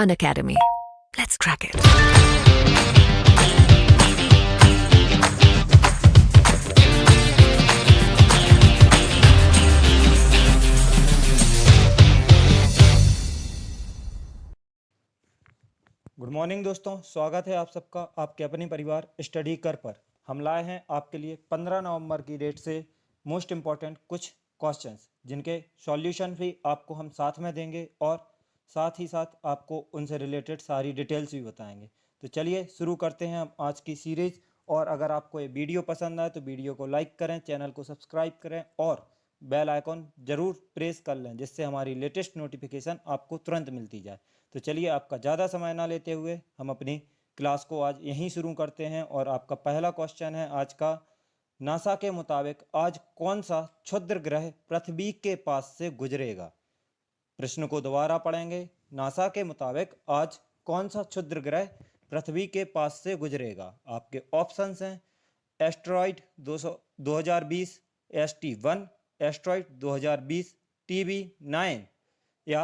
Unacademy. Let's crack it. Good morning दोस्तों, स्वागत है आप सबका आपके अपने परिवार स्टडी कर पर। हम लाए हैं आपके लिए 15 नवंबर की डेट से मोस्ट इम्पॉर्टेंट कुछ क्वेश्चंस, जिनके सॉल्यूशन भी आपको हम साथ में देंगे और साथ ही साथ आपको उनसे रिलेटेड सारी डिटेल्स भी बताएंगे। तो चलिए शुरू करते हैं हम आज की सीरीज़। और अगर आपको ये वीडियो पसंद आए तो वीडियो को लाइक करें, चैनल को सब्सक्राइब करें और बेल आइकॉन ज़रूर प्रेस कर लें, जिससे हमारी लेटेस्ट नोटिफिकेशन आपको तुरंत मिलती जाए। तो चलिए आपका ज़्यादा समय ना लेते हुए हम अपनी क्लास को आज यहीं शुरू करते हैं। और आपका पहला क्वेश्चन है आज का, नासा के मुताबिक आज कौन सा क्षुद्र ग्रह पृथ्वी के पास से गुजरेगा। प्रश्न को दोबारा पढ़ेंगे। नासा के मुताबिक आज कौन सा क्षुद्र ग्रह पृथ्वी के पास से गुजरेगा। आपके ऑप्शंस हैं एस्ट्रॉइड 2020 ST1, एस्ट्रॉइड 2020 TB9, या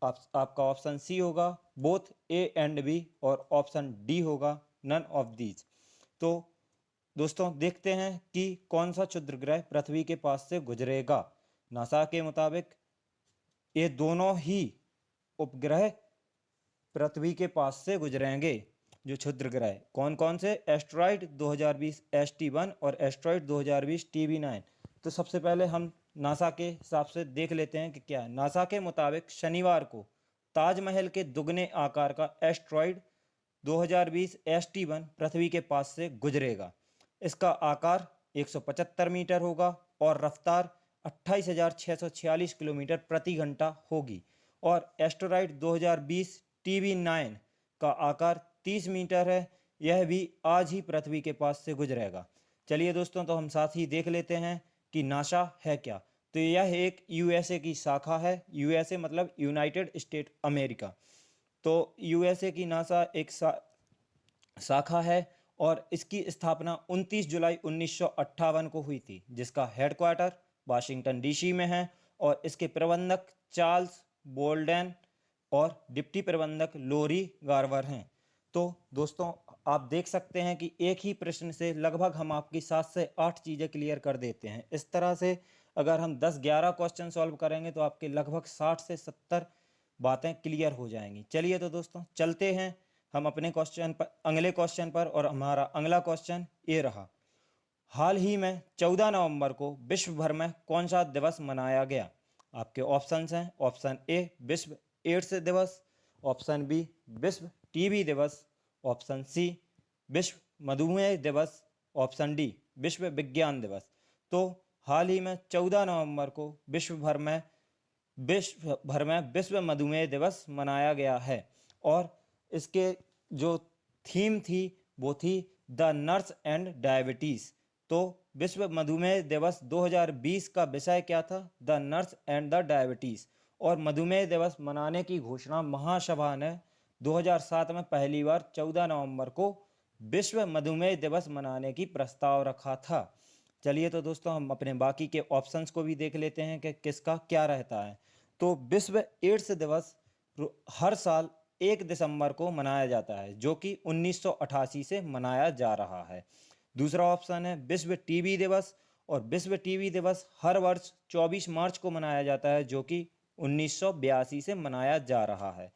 आपका ऑप्शन सी होगा बोथ ए एंड बी, और ऑप्शन डी होगा नन ऑफ दीज। तो दोस्तों देखते हैं कि कौन सा क्षुद्र ग्रह पृथ्वी के पास से गुजरेगा। नासा के मुताबिक ये दोनों ही उपग्रह पृथ्वी के पास से गुजरेंगे। जो क्षुद्र ग्रह कौन कौन से, एस्ट्रॉइड 2020 ST1 और एस्ट्रॉइड 2020 TB9। तो सबसे पहले हम नासा के हिसाब से देख लेते हैं कि क्या है। नासा के मुताबिक शनिवार को ताजमहल के दुगने आकार का एस्ट्रॉइड 2020 ST1 पृथ्वी के पास से गुजरेगा। इसका आकार 175 मीटर होगा और रफ्तार 28,646 किलोमीटर प्रति घंटा होगी। और एस्टेरॉइड 2020 TB9 का आकार 30 मीटर है। यह भी आज ही पृथ्वी के पास से गुजरेगा। चलिए दोस्तों, तो हम साथ ही देख लेते हैं कि नासा है क्या। तो यह एक यूएसए की शाखा है। यूएसए मतलब यूनाइटेड स्टेट अमेरिका। तो यूएसए की नासा एक शाखा है और इसकी स्थापना 29 जुलाई 1958 को हुई थी, जिसका हेडक्वार्टर वाशिंगटन डीसी में है। और इसके प्रबंधक चार्ल्स बोल्डेन और डिप्टी प्रबंधक लोरी गार्वर हैं। तो दोस्तों आप देख सकते हैं कि एक ही प्रश्न से लगभग हम आपकी 7 से 8 चीज़ें क्लियर कर देते हैं। इस तरह से अगर हम 10-11 क्वेश्चन सॉल्व करेंगे तो आपके लगभग 60 से 70 बातें क्लियर हो जाएंगी। चलिए तो दोस्तों चलते हैं हम अपने क्वेश्चन पर, अगले क्वेश्चन पर। और हमारा अगला क्वेश्चन ये रहा, हाल ही में 14 नवंबर को विश्व भर में कौन सा दिवस मनाया गया। आपके ऑप्शंस हैं, ऑप्शन ए विश्व एड्स दिवस, ऑप्शन बी विश्व टीबी दिवस, ऑप्शन सी विश्व मधुमेह दिवस, ऑप्शन डी विश्व विज्ञान दिवस। तो हाल ही में 14 नवंबर को विश्व भर में विश्व मधुमेह दिवस मनाया गया है। और इसके जो थीम थी वो थी द नर्स एंड डायबिटीज़। तो विश्व मधुमेह दिवस 2020 का विषय क्या था, the nurse and the diabetes. और मधुमेह दिवस मनाने की घोषणा महासभा ने 2007 में पहली बार 14 नवंबर को विश्व मधुमेह दिवस मनाने की प्रस्ताव रखा था। चलिए तो दोस्तों हम अपने बाकी के ऑप्शंस को भी देख लेते हैं कि किसका क्या रहता है। तो विश्व एड्स दिवस हर साल 1 दिसंबर को मनाया जाता है, जो कि 1988 से मनाया जा रहा है। दूसरा ऑप्शन है विश्व टीबी दिवस, और विश्व टीबी दिवस हर वर्ष 24 मार्च को मनाया जाता है, जो कि 1982 से मनाया जा रहा है।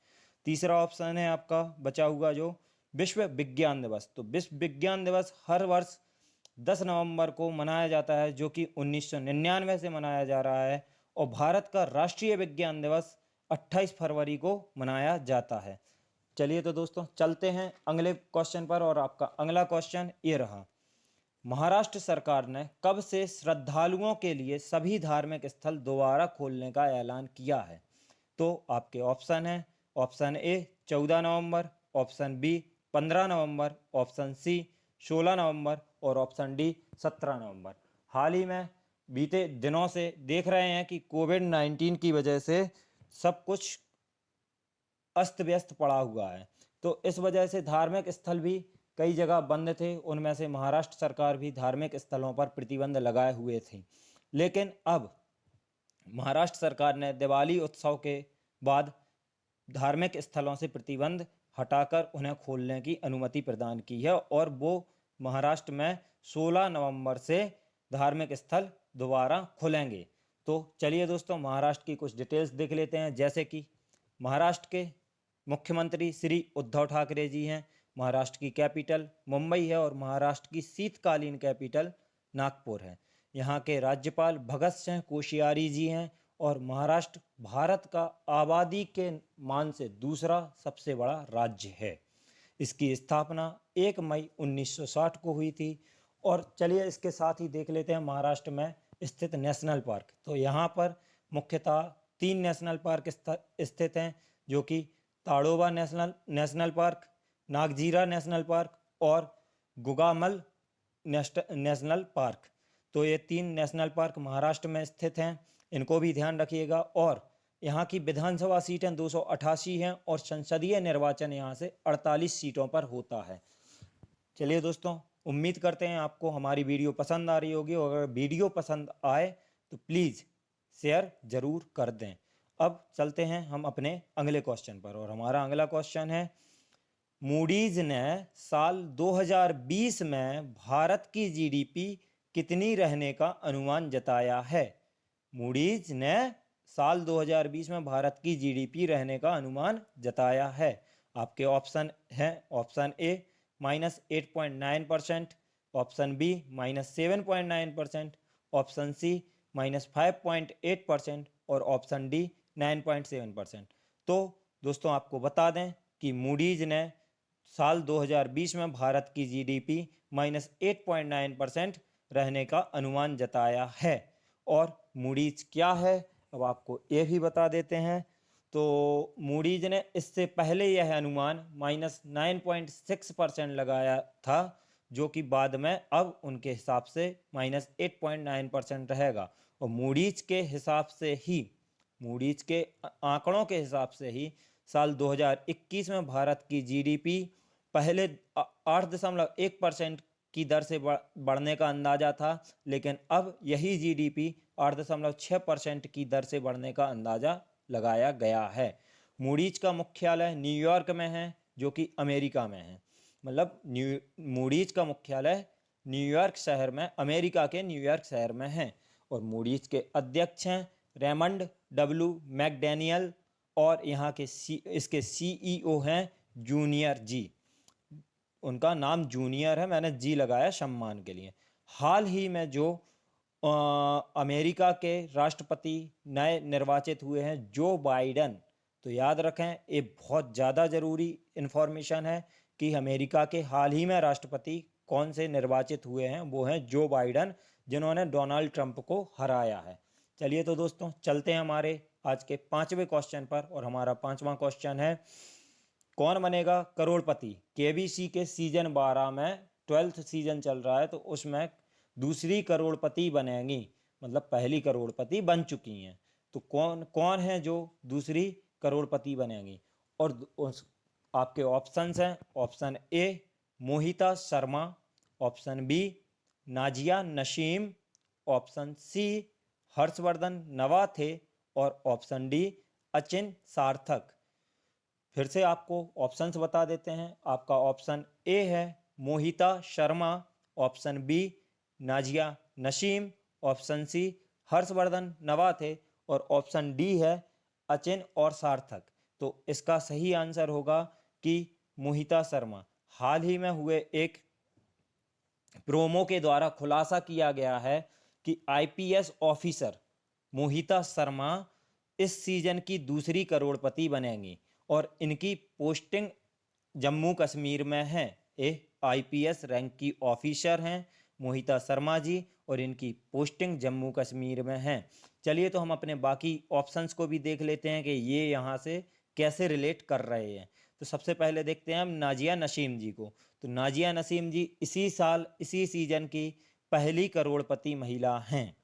तीसरा ऑप्शन है आपका बचा हुआ जो विश्व विज्ञान दिवस। तो विश्व विज्ञान दिवस हर वर्ष 10 नवंबर को मनाया जाता है, जो कि 1999 से मनाया जा रहा है। और भारत का राष्ट्रीय विज्ञान दिवस 28 फरवरी को मनाया जाता है। चलिए तो दोस्तों चलते हैं अगले क्वेश्चन पर। और आपका अगला क्वेश्चन ये रहा, महाराष्ट्र सरकार ने कब से श्रद्धालुओं के लिए सभी धार्मिक स्थल दोबारा खोलने का ऐलान किया है। तो आपके ऑप्शन हैं, option A 14 November, option B 15 November, option C 16 November और ऑप्शन डी 17 नवंबर। हाल ही में बीते दिनों से देख रहे हैं कि कोविड-19 की वजह से सब कुछ अस्त व्यस्त पड़ा हुआ है। तो इस वजह से धार्मिक स्थल भी कई जगह बंद थे। उनमें से महाराष्ट्र सरकार भी धार्मिक स्थलों पर प्रतिबंध लगाए हुए थी। लेकिन अब महाराष्ट्र सरकार ने दिवाली उत्सव के बाद धार्मिक स्थलों से प्रतिबंध हटाकर उन्हें खोलने की अनुमति प्रदान की है और वो महाराष्ट्र में 16 नवंबर से धार्मिक स्थल दोबारा खुलेंगे। तो चलिए दोस्तों महाराष्ट्र की कुछ डिटेल्स देख लेते हैं। जैसे कि महाराष्ट्र के मुख्यमंत्री श्री उद्धव ठाकरे जी हैं, महाराष्ट्र की कैपिटल मुंबई है और महाराष्ट्र की शीतकालीन कैपिटल नागपुर है। यहाँ के राज्यपाल भगत सिंह कोश्यारी जी हैं और महाराष्ट्र भारत का आबादी के मान से दूसरा सबसे बड़ा राज्य है। इसकी स्थापना 1 मई 1960 को हुई थी। और चलिए इसके साथ ही देख लेते हैं महाराष्ट्र में स्थित नेशनल पार्क। तो यहाँ पर मुख्यतः 3 नेशनल पार्क स्थित हैं, जो कि Tadoba national park, Nagzira national park और गुगामल नेशनल पार्क। तो ये 3 नेशनल पार्क महाराष्ट्र में स्थित हैं, इनको भी ध्यान रखिएगा। और यहाँ की विधानसभा सीटें 288 हैं और संसदीय निर्वाचन यहाँ से 48 सीटों पर होता है। चलिए दोस्तों, उम्मीद करते हैं आपको हमारी वीडियो पसंद आ रही होगी और अगर वीडियो पसंद आए तो प्लीज़ शेयर ज़रूर कर दें। अब चलते हैं हम अपने अगले क्वेश्चन पर और हमारा अगला क्वेश्चन है, मूडीज ने साल 2020 में भारत की जीडीपी कितनी रहने का अनुमान जताया है? मूडीज ने साल 2020 में भारत की जीडीपी रहने का अनुमान जताया है। आपके ऑप्शन हैं, option A -8.9%, option B -7.9%, option C -5.8% और ऑप्शन डी 9.7%। तो दोस्तों आपको बता दें कि मूडीज ने साल 2020 में भारत की जीडीपी -8.9% रहने का अनुमान जताया है। और मूडीज क्या है अब आपको ये भी बता देते हैं। तो मूडीज ने इससे पहले यह अनुमान -9.6% लगाया था, जो कि बाद में अब उनके हिसाब से -8.9% रहेगा। और मूडीज के हिसाब से ही, मूडीज के आंकड़ों के हिसाब से ही साल 2021 में भारत की जीडीपी पहले 8.1% की दर से बढ़ने का अंदाजा था, लेकिन अब यही जीडीपी 8.6% की दर से बढ़ने का अंदाजा लगाया गया है। मूडीज का मुख्यालय न्यूयॉर्क में है, जो कि अमेरिका में है। मतलब मूडीज का मुख्यालय न्यूयॉर्क शहर में, अमेरिका के न्यूयॉर्क शहर में है। और मूडीज के अध्यक्ष हैं रेमंड डब्ल्यू मैकडैनियल और यहाँ के इसके सीईओ हैं जूनियर जी। उनका नाम जूनियर है, मैंने जी लगाया सम्मान के लिए। हाल ही में जो अमेरिका के राष्ट्रपति नए निर्वाचित हुए हैं, जो बाइडन। तो याद रखें, ये बहुत ज़्यादा ज़रूरी इन्फॉर्मेशन है कि अमेरिका के हाल ही में राष्ट्रपति कौन से निर्वाचित हुए हैं, वो हैं जो बाइडन, जिन्होंने डोनाल्ड ट्रंप को हराया है। चलिए तो दोस्तों चलते हैं हमारे आज के 5वें क्वेश्चन पर और हमारा 5वां क्वेश्चन है, कौन बनेगा करोड़पति? केबीसी के सीजन 12 में 12th सीजन चल रहा है, तो उसमें दूसरी करोड़पति बनेंगी, मतलब पहली करोड़पति बन चुकी हैं। तो कौन कौन है जो दूसरी करोड़पति बनेंगी? और आपके ऑप्शंस हैं, option A Mohita Sharma, option B Nazia Naseem, option C Harshvardhan Navathe और ऑप्शन डी अचिन सार्थक। फिर से आपको ऑप्शंस बता देते हैं। आपका ऑप्शन ए है Mohita Sharma, option B Nazia Naseem, option C Harshvardhan Navathe और ऑप्शन डी है अचिन और सार्थक। तो इसका सही आंसर होगा कि मोहिता शर्मा। हाल ही में हुए एक प्रोमो के द्वारा खुलासा किया गया है कि आईपीएस ऑफिसर मोहिता शर्मा इस सीजन की दूसरी करोड़पति बनेंगी और इनकी पोस्टिंग जम्मू कश्मीर में है। ये आईपीएस रैंक की ऑफिसर हैं मोहिता शर्मा जी और इनकी पोस्टिंग जम्मू कश्मीर में है। चलिए तो हम अपने बाकी ऑप्शंस को भी देख लेते हैं कि ये यहाँ से कैसे रिलेट कर रहे हैं। तो सबसे पहले देखते हैं हम नाजिया नसीम जी को। तो नाजिया नसीम जी इसी साल इसी सीजन की पहली करोड़पति महिला हैं,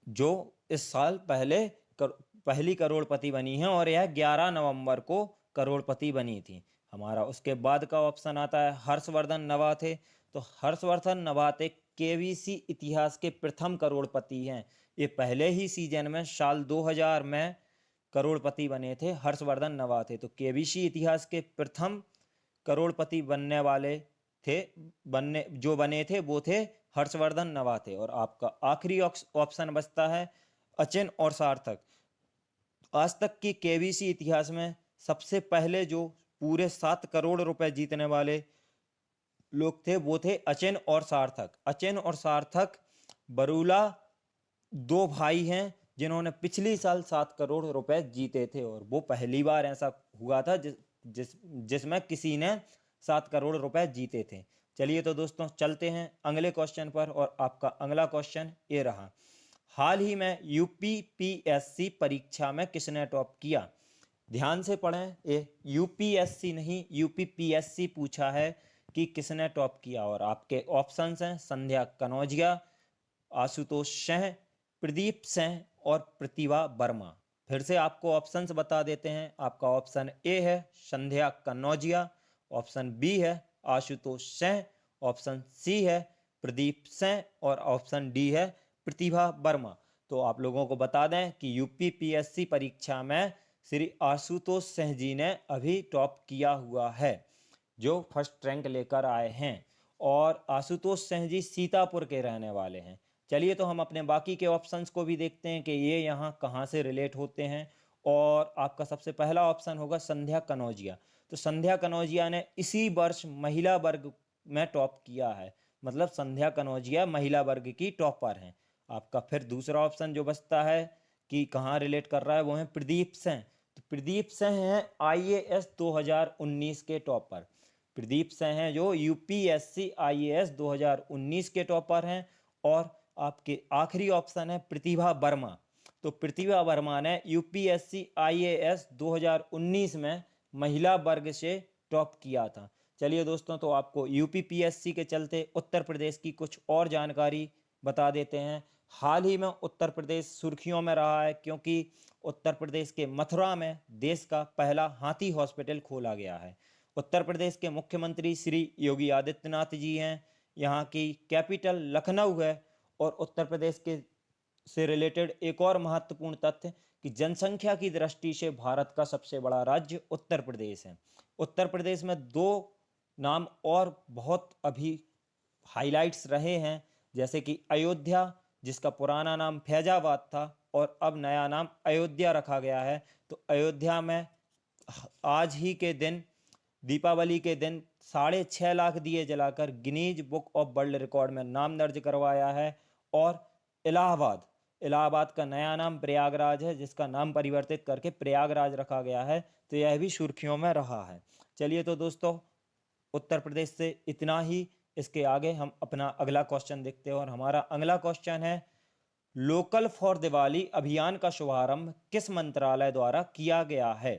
जो इस साल पहली करोड़पति बनी हैं और यह 11 नवंबर को करोड़पति बनी थी। हमारा उसके बाद का ऑप्शन आता है हर्षवर्धन नवाथे। तो हर्षवर्धन नवाथे केबीसी इतिहास के प्रथम करोड़पति हैं। ये पहले ही सीजन में साल 2000 में करोड़पति बने थे हर्षवर्धन नवा थे। तो केबीसी इतिहास के प्रथम करोड़पति बनने वाले जो बने थे वो थे हर्षवर्धन नवा थे। और आपका आखिरी ऑप्शन बचता है अचिन और सार्थक। आज तक की केबीसी इतिहास में सबसे पहले जो पूरे 7 करोड़ रुपए जीतने वाले लोग थे वो थे अचिन और सार्थक। अचिन और सार्थक बरूला दो भाई हैं जिन्होंने पिछली साल 7 करोड़ रुपए जीते थे, और वो पहली बार ऐसा हुआ था जिसमें किसी ने 7 करोड़ रुपए जीते थे। चलिए तो दोस्तों चलते हैं अगले क्वेश्चन पर, और आपका अगला क्वेश्चन ये रहा। हाल ही में यूपीपीएससी परीक्षा में किसने टॉप किया? ध्यान से पढ़ें, ये यूपीएससी नहीं यूपीपीएससी पूछा है कि किसने टॉप किया। और आपके ऑप्शंस हैं संध्या कनौजिया, आशुतोष सिंह, प्रदीप सिंह और प्रतिभा वर्मा। फिर से आपको ऑप्शंस बता देते हैं। आपका ऑप्शन ए है संध्या कनौजिया, ऑप्शन बी है आशुतोष सिंह, ऑप्शन सी है प्रदीप सिंह और ऑप्शन डी है प्रतिभा वर्मा। तो आप लोगों को बता दें कि यूपीपीएससी परीक्षा में श्री आशुतोष सिंह जी ने अभी टॉप किया हुआ है, जो फर्स्ट रैंक लेकर आए हैं। और आशुतोष सिंह जी सीतापुर के रहने वाले हैं। चलिए तो हम अपने बाकी के ऑप्शंस को भी देखते हैं कि ये यहाँ कहाँ से रिलेट होते हैं। और आपका सबसे पहला ऑप्शन होगा संध्या कनौजिया। तो संध्या कनौजिया ने इसी वर्ष महिला वर्ग में टॉप किया है, मतलब संध्या कनौजिया महिला वर्ग की टॉपर हैं। आपका फिर दूसरा ऑप्शन जो बचता है कि कहाँ रिलेट कर रहा है वो है प्रदीप सिंह। तो प्रदीप सिंह हैं आईएएस 2019 के टॉपर। प्रदीप सिंह हैं जो यूपीएससी आईएएस 2019 के टॉपर हैं। और आपके आखिरी ऑप्शन है प्रतिभा वर्मा। तो प्रतिभा वर्मा ने यूपीएससी आईएएस 2019 में महिला वर्ग से टॉप किया था। चलिए दोस्तों, तो आपको यूपीपीएससी के चलते उत्तर प्रदेश की कुछ और जानकारी बता देते हैं। हाल ही में उत्तर प्रदेश सुर्खियों में रहा है क्योंकि उत्तर प्रदेश के मथुरा में देश का पहला हाथी हॉस्पिटल खोला गया है। उत्तर प्रदेश के मुख्यमंत्री श्री योगी आदित्यनाथ जी हैं। यहाँ की कैपिटल लखनऊ है। और उत्तर प्रदेश के से रिलेटेड एक और महत्वपूर्ण तथ्य कि जनसंख्या की दृष्टि से भारत का सबसे बड़ा राज्य उत्तर प्रदेश है। उत्तर प्रदेश में 2 नाम और बहुत अभी हाइलाइट्स रहे हैं, जैसे कि अयोध्या, जिसका पुराना नाम फैजाबाद था और अब नया नाम अयोध्या रखा गया है। तो अयोध्या में आज ही के दिन, दीपावली के दिन 6.5 लाख दिए जलाकर Guinness book of world record में नाम दर्ज करवाया है। और इलाहाबाद का नया नाम प्रयागराज है, जिसका नाम परिवर्तित करके प्रयागराज रखा गया है। तो यह भी सुर्खियों में रहा है। चलिए तो दोस्तों, उत्तर प्रदेश से इतना ही। इसके आगे हम अपना अगला क्वेश्चन देखते हैं, और हमारा अगला क्वेश्चन है लोकल फॉर दिवाली अभियान का शुभारंभ किस मंत्रालय द्वारा किया गया है?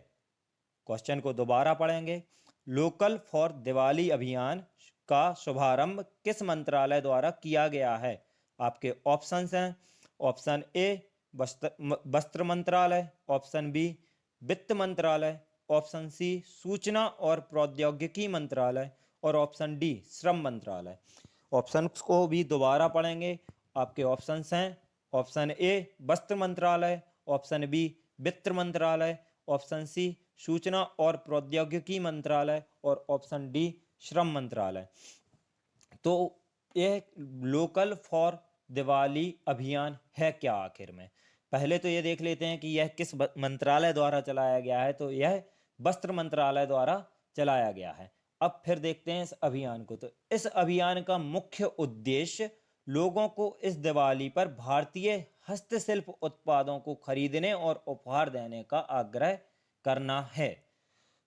क्वेश्चन को दोबारा पढ़ेंगे। लोकल फॉर दिवाली अभियान का शुभारंभ किस मंत्रालय द्वारा किया गया है? आपके ऑप्शंस हैं ऑप्शन ए वस्त्र मंत्रालय, ऑप्शन बी वित्त मंत्रालय, ऑप्शन सी सूचना और प्रौद्योगिकी मंत्रालय और ऑप्शन डी श्रम मंत्रालय। ऑप्शंस को भी दोबारा पढ़ेंगे। आपके ऑप्शंस हैं ऑप्शन ए वस्त्र मंत्रालय, ऑप्शन बी वित्त मंत्रालय, ऑप्शन सी सूचना और प्रौद्योगिकी मंत्रालय और ऑप्शन डी श्रम मंत्रालय। तो यह लोकल फॉर दिवाली अभियान है क्या आखिर में? पहले तो ये देख लेते हैं कि यह किस मंत्रालय द्वारा चलाया गया है। तो यह वस्त्र मंत्रालय द्वारा चलाया गया है। अब फिर देखते हैं इस अभियान को। तो इस अभियान का मुख्य उद्देश्य लोगों को इस दिवाली पर भारतीय हस्तशिल्प उत्पादों को खरीदने और उपहार देने का आग्रह करना है।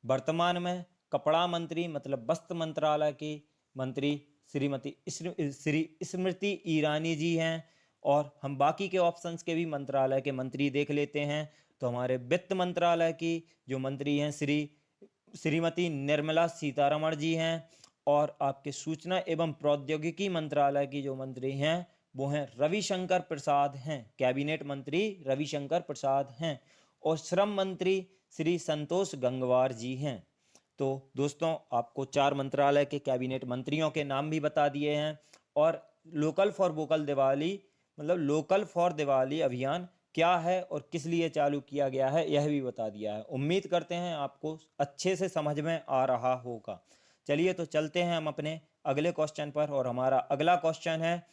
वर्तमान में कपड़ा मंत्री मतलब वस्त्र मंत्रालय की मंत्री श्री स्मृति ईरानी जी हैं। और हम बाकी के ऑप्शंस के भी मंत्रालय के मंत्री देख लेते हैं। तो हमारे वित्त मंत्रालय की जो मंत्री हैं श्रीमती निर्मला सीतारमण जी हैं। और आपके सूचना एवं प्रौद्योगिकी मंत्रालय की जो मंत्री हैं वो हैं रविशंकर प्रसाद हैं। कैबिनेट मंत्री रविशंकर प्रसाद हैं। और श्रम मंत्री श्री संतोष गंगवार जी हैं। तो दोस्तों, आपको 4 मंत्रालय के कैबिनेट मंत्रियों के नाम भी बता दिए हैं। और लोकल फॉर वोकल दिवाली मतलब लोकल फॉर दिवाली अभियान क्या है और किस लिए चालू किया गया है यह भी बता दिया है। उम्मीद करते हैं आपको अच्छे से समझ में आ रहा होगा। चलिए तो चलते हैं हम अपने अगले क्वेश्चन पर, और हमारा अगला क्वेश्चन है,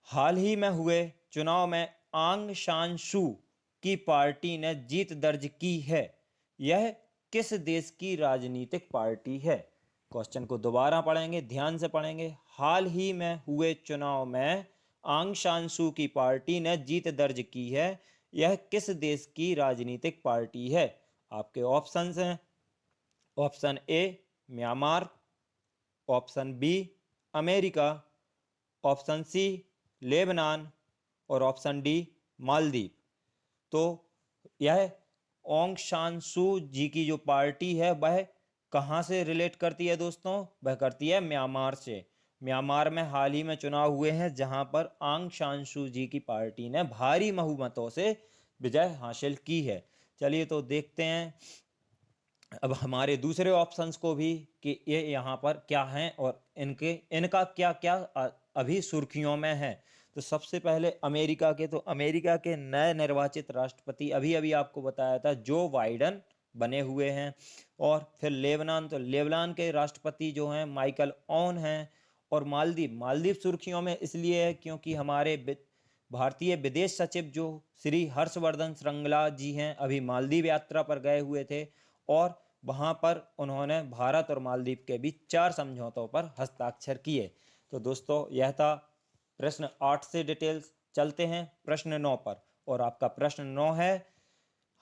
हाल ही में हुए चुनाव में आंग सान सू की पार्टी ने जीत दर्ज की है, यह किस देश की राजनीतिक पार्टी है। क्वेश्चन को दोबारा पढ़ेंगे, ध्यान से पढ़ेंगे। हाल ही में हुए चुनाव में आंग सान सू की पार्टी ने जीत दर्ज की है, यह किस देश की राजनीतिक पार्टी है। आपके ऑप्शंस हैं, option A Myanmar, option B America, option C Lebanon और ऑप्शन डी मालदीव। तो यह ओंग शान सू जी की जो पार्टी है वह कहाँ से रिलेट करती है दोस्तों, वह करती है म्यांमार से। म्यांमार में हाल ही में चुनाव हुए हैं जहां पर आंग सान सू जी की पार्टी ने भारी बहुमतों से विजय हासिल की है। चलिए तो देखते हैं अब हमारे दूसरे ऑप्शंस को भी कि ये यहाँ पर क्या हैं और इनका क्या क्या अभी सुर्खियों में है। तो सबसे पहले अमेरिका के, तो अमेरिका के नए निर्वाचित राष्ट्रपति अभी अभी आपको बताया था जो बाइडन बने हुए हैं। और फिर लेबनान, तो लेबनान के राष्ट्रपति जो हैं माइकल ओन हैं। और मालदीव, मालदीव सुर्खियों में इसलिए है क्योंकि हमारे भारतीय विदेश सचिव जो श्री हर्षवर्धन श्रृंगला जी हैं अभी मालदीव यात्रा पर गए हुए थे, और वहां पर उन्होंने भारत और मालदीव के बीच 4 समझौतों पर हस्ताक्षर किए। तो दोस्तों यह था प्रश्न 8 से डिटेल्स। चलते हैं प्रश्न 9 पर, और आपका प्रश्न 9 है,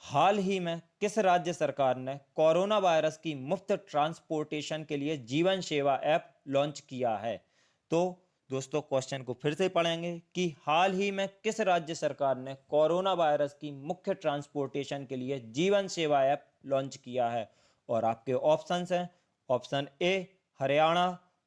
हाल ही में किस राज्य सरकार ने कोरोना वायरस की मुफ्त ट्रांसपोर्टेशन के लिए जीवन सेवा ऐप लॉन्च किया है। तो दोस्तों क्वेश्चन को फिर से पढ़ेंगे कि हाल ही में किस राज्य सरकार ने कोरोना वायरस की मुख्य ट्रांसपोर्टेशन के लिए जीवन सेवा ऐप लॉन्च किया है। और आपके ऑप्शंस हैं, option A Haryana,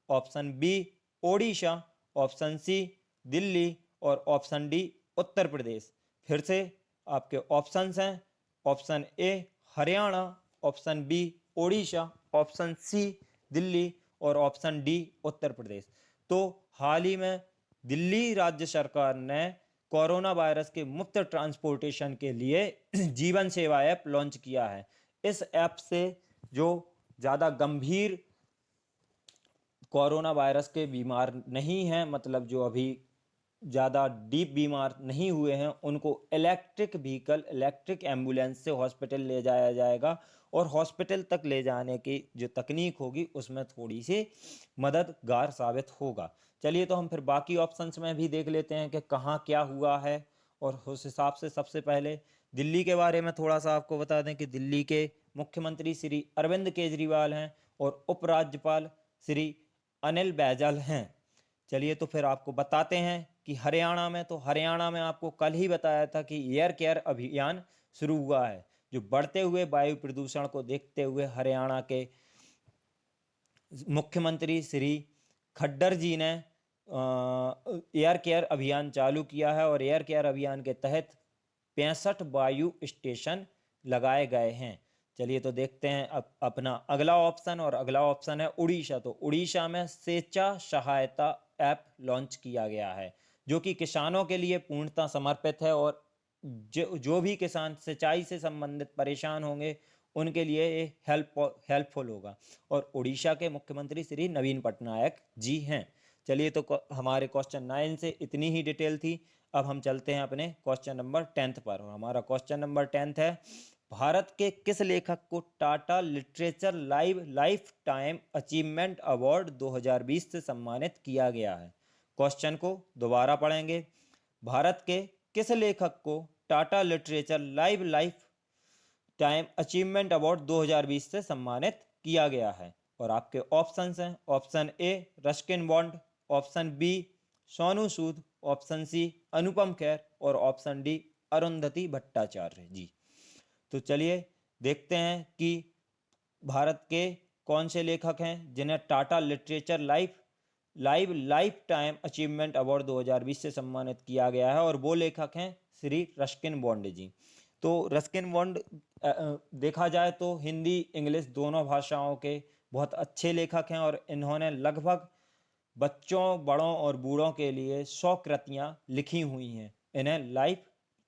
option B Odisha, option C Delhi और ऑप्शन डी उत्तर प्रदेश। फिर से आपके ऑप्शंस हैं, option A Haryana, option B Odisha, option C Delhi और ऑप्शन डी उत्तर प्रदेश। तो हाल ही में दिल्ली राज्य सरकार ने कोरोना वायरस के मुफ्त ट्रांसपोर्टेशन के लिए जीवन सेवा ऐप लॉन्च किया है। इस ऐप से जो ज़्यादा गंभीर कोरोना वायरस के बीमार नहीं हैं, मतलब जो अभी ज़्यादा डीप बीमार नहीं हुए हैं, उनको इलेक्ट्रिक व्हीकल, इलेक्ट्रिक एम्बुलेंस से हॉस्पिटल ले जाया जाएगा। और हॉस्पिटल तक ले जाने की जो तकनीक होगी उसमें थोड़ी सी मददगार साबित होगा। चलिए तो हम फिर बाकी ऑप्शंस में भी देख लेते हैं कि कहाँ क्या हुआ है। और उस हिसाब से सबसे पहले दिल्ली के बारे में थोड़ा सा आपको बता दें कि दिल्ली के मुख्यमंत्री श्री अरविंद केजरीवाल हैं और उपराज्यपाल श्री अनिल बैजल हैं। चलिए तो फिर आपको बताते हैं कि हरियाणा में, तो हरियाणा में आपको कल ही बताया था कि एयर केयर अभियान शुरू हुआ है। जो बढ़ते हुए वायु प्रदूषण को देखते हुए हरियाणा के मुख्यमंत्री श्री खट्टर जी ने एयर केयर अभियान चालू किया है। और एयर केयर अभियान के तहत 65 वायु स्टेशन लगाए गए हैं। चलिए तो देखते हैं अब अपना अगला ऑप्शन, और अगला ऑप्शन है उड़ीसा। तो उड़ीसा में सेचा सहायता ऐप लॉन्च किया गया है जो कि किसानों के लिए पूर्णतः समर्पित है। और जो भी किसान सिंचाई से संबंधित परेशान होंगे उनके लिए ये हेल्पफुल होगा। और उड़ीसा के मुख्यमंत्री श्री नवीन पटनायक जी हैं। चलिए तो हमारे क्वेश्चन 9 से इतनी ही डिटेल थी। अब हम चलते हैं अपने क्वेश्चन नंबर 10 पर, और हमारा क्वेश्चन नंबर 10 है, भारत के किस लेखक को Tata literature life time achievement award 2020 से सम्मानित किया गया है। क्वेश्चन को दोबारा पढ़ेंगे, भारत के किस लेखक को Tata literature life time achievement award 2020 से सम्मानित किया गया है। और आपके ऑप्शंस हैं, option A Ruskin Bond, option B Sonu Sood, option C Anupam Kher और ऑप्शन डी अरुंधति भट्टाचार्य जी। तो चलिए देखते हैं कि भारत के कौन से लेखक हैं जिन्हें Tata literature life time achievement award 2020 से सम्मानित किया गया है। और वो लेखक हैं श्री रस्किन बॉन्ड जी। तो रस्किन बॉन्ड देखा जाए तो हिंदी इंग्लिश दोनों भाषाओं के बहुत अच्छे लेखक हैं। और इन्होंने लगभग बच्चों, बड़ों और बूढ़ों के लिए 100 कृतियाँ लिखी हुई हैं। इन्हें लाइफ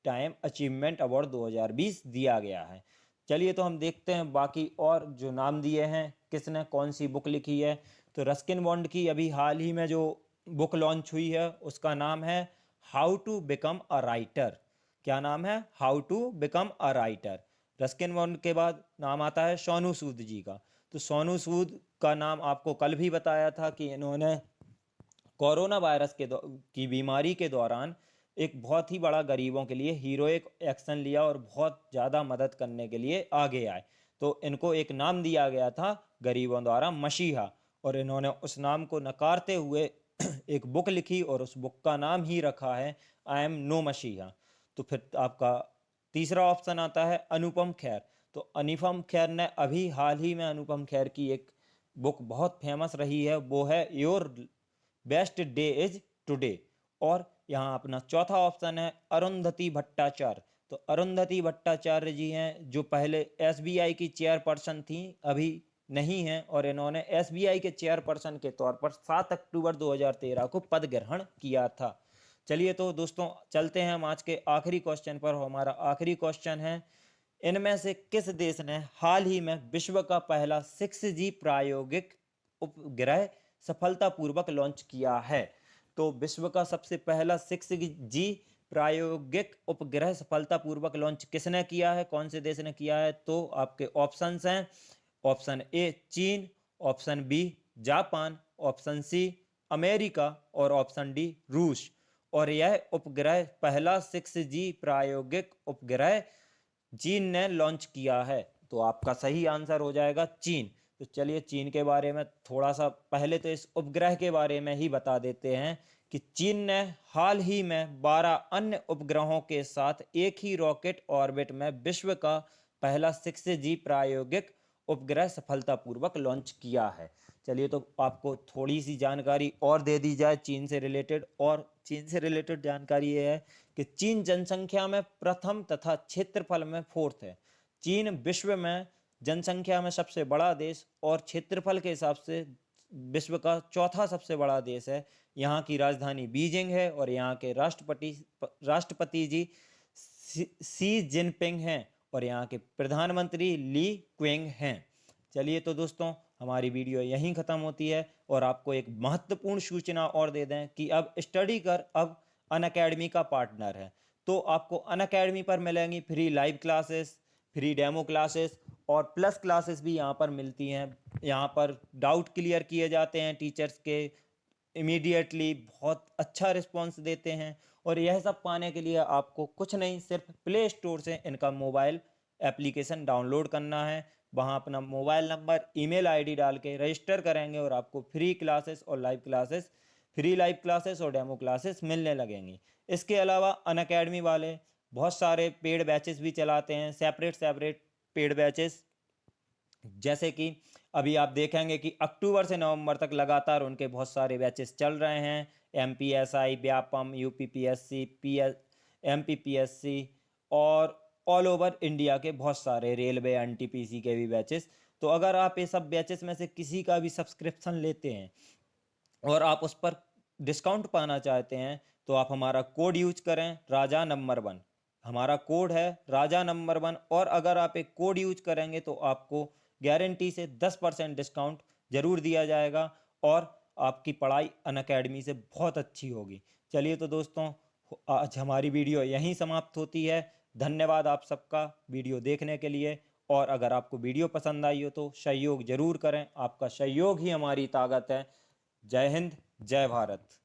टाइम अचीवमेंट अवार्ड 2020 दिया गया है। चलिए तो हम देखते हैं बाकी और जो नाम दिए हैं किसने कौन सी बुक लिखी है। तो रस्किन बॉन्ड की अभी हाल ही में जो बुक लॉन्च हुई है उसका नाम है how to become a writer. क्या नाम है? How to become a writer. Ruskin Bond के बाद नाम आता है सोनू सूद जी का। तो सोनू सूद का नाम आपको कल भी बताया था कि इन्होंने कोरोना वायरस की बीमारी के दौरान एक बहुत ही बड़ा गरीबों के लिए हीरोइक एक्शन लिया और बहुत ज़्यादा मदद करने के लिए आगे आए। तो इनको एक नाम दिया गया था गरीबों द्वारा मसीहा, और इन्होंने उस नाम को नकारते हुए एक बुक लिखी और उस बुक का नाम ही रखा है आई एम नो मसीहा। तो फिर आपका तीसरा ऑप्शन आता है अनुपम खेर। तो अनुपम खेर ने अभी हाल ही में अनुपम खेर की एक बुक बहुत फेमस रही है, वो है your best day is today. और यहाँ अपना चौथा ऑप्शन है अरुंधति भट्टाचार्य। तो अरुंधति भट्टाचार्य जी हैं जो पहले एसबीआई की चेयरपर्सन थी, अभी नहीं हैं, और इन्होंने एसबीआई के चेयरपर्सन के तौर पर 7 अक्टूबर 2013 को पद ग्रहण किया था। चलिए तो दोस्तों चलते हैं हम आज के आखिरी क्वेश्चन पर। हमारा आखिरी क्वेश्चन है इनमें से किस देश ने हाल ही में विश्व का पहला 6G प्रायोगिक उपग्रह सफलतापूर्वक लॉन्च किया है? तो विश्व का सबसे पहला 6G प्रायोगिक उपग्रह सफलतापूर्वक लॉन्च किसने किया है, कौन से देश ने किया है? तो आपके ऑप्शंस हैं ऑप्शन ए चीन, option B Japan, option C America और ऑप्शन डी रूस। और यह उपग्रह पहला 6G प्रायोगिक उपग्रह चीन ने लॉन्च किया है। तो आपका सही आंसर हो जाएगा चीन। तो चलिए चीन के बारे में थोड़ा सा पहले तो इस उपग्रह के बारे में ही बता देते हैं कि चीन ने हाल ही में 12 अन्य उपग्रहों के साथ एक ही रॉकेट ऑर्बिट में विश्व का पहला 6G प्रायोगिक उपग्रह सफलतापूर्वक लॉन्च किया है। चलिए तो आपको थोड़ी सी जानकारी और दे दी जाए चीन से रिलेटेड। और चीन से रिलेटेड जानकारी ये है कि चीन जनसंख्या में प्रथम तथा क्षेत्रफल में फोर्थ है। चीन विश्व में जनसंख्या में सबसे बड़ा देश और क्षेत्रफल के हिसाब से विश्व का चौथा सबसे बड़ा देश है। यहाँ की राजधानी बीजिंग है और यहाँ के राष्ट्रपति जी सी जिनपिंग हैं और यहाँ के प्रधानमंत्री ली क्वेंग हैं। चलिए तो दोस्तों हमारी वीडियो यहीं ख़त्म होती है और आपको एक महत्वपूर्ण सूचना और दे दें कि अब स्टडी कर अब अनअकैडमी का पार्टनर है। तो आपको अनअकैडमी पर मिलेंगी free live classes, free demo classes और प्लस क्लासेस भी यहाँ पर मिलती हैं। यहाँ पर डाउट क्लियर किए जाते हैं टीचर्स के इमीडिएटली, बहुत अच्छा रिस्पॉन्स देते हैं। और यह सब पाने के लिए आपको कुछ नहीं, सिर्फ प्ले स्टोर से इनका मोबाइल एप्लीकेशन डाउनलोड करना है। वहाँ अपना मोबाइल नंबर, ईमेल आईडी डाल के रजिस्टर करेंगे और आपको फ्री क्लासेस और लाइव क्लासेस और डेमो क्लासेस मिलने लगेंगी। इसके अलावा अनअकैडमी वाले बहुत सारे पेड बैचेस भी चलाते हैं, सेपरेट पेड बैचेस, जैसे कि अभी आप देखेंगे कि अक्टूबर से नवंबर तक लगातार उनके बहुत सारे बैचेस चल रहे हैं। MPSI, व्यापम, UPPSC, MPPSC और ऑल ओवर इंडिया के बहुत सारे रेलवे NTPC के भी बैचेस। तो अगर आप ये सब बैचेस में से किसी का भी सब्सक्रिप्शन लेते हैं और आप उस पर डिस्काउंट पाना चाहते हैं तो आप हमारा कोड यूज करें राजा नंबर 1। हमारा कोड है राजा नंबर 1 और अगर आप एक कोड यूज करेंगे तो आपको गारंटी से 10% डिस्काउंट ज़रूर दिया जाएगा और आपकी पढ़ाई अनअकैडमी से बहुत अच्छी होगी। चलिए तो दोस्तों आज हमारी वीडियो यहीं समाप्त होती है। धन्यवाद आप सबका वीडियो देखने के लिए। और अगर आपको वीडियो पसंद आई हो तो सहयोग ज़रूर करें, आपका सहयोग ही हमारी ताकत है। जय हिंद, जय भारत।